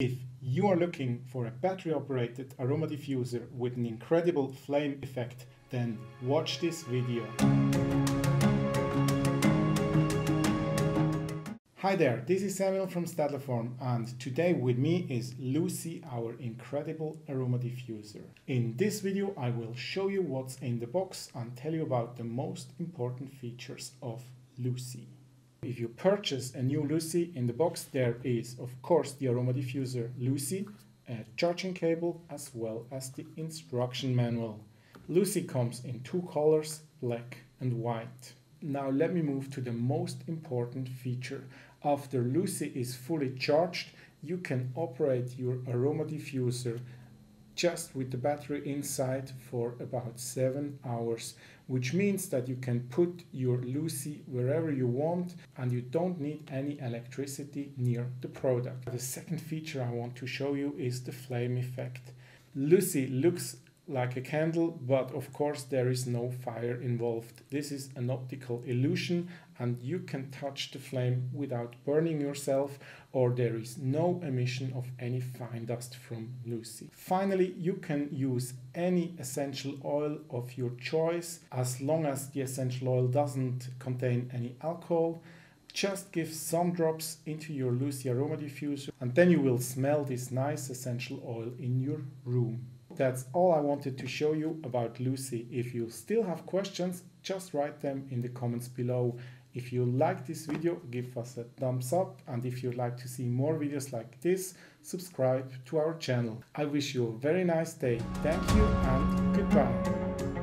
If you are looking for a battery-operated aroma diffuser with an incredible flame effect, then watch this video. Hi there, this is Samuel from Stadler Farm, and today with me is Lucy, our incredible aroma diffuser. In this video I will show you what's in the box and tell you about the most important features of Lucy. If you purchase a new Lucy, in the box there is of course the aroma diffuser Lucy, a charging cable as well as the instruction manual. Lucy comes in two colors, black and white. Now let me move to the most important feature. After Lucy is fully charged, you can operate your aroma diffuser just with the battery inside for about 7 hours, which means that you can put your Lucy wherever you want and you don't need any electricity near the product. The second feature I want to show you is the flame effect. Lucy looks like a candle, but of course there is no fire involved. This is an optical illusion and you can touch the flame without burning yourself, or there is no emission of any fine dust from Lucy. Finally, you can use any essential oil of your choice as long as the essential oil doesn't contain any alcohol. Just give some drops into your Lucy aroma diffuser and then you will smell this nice essential oil in your room. That's all I wanted to show you about Lucy. If you still have questions, just write them in the comments below. If you like this video, give us a thumbs up, and if you'd like to see more videos like this, subscribe to our channel. I wish you a very nice day. Thank you and goodbye.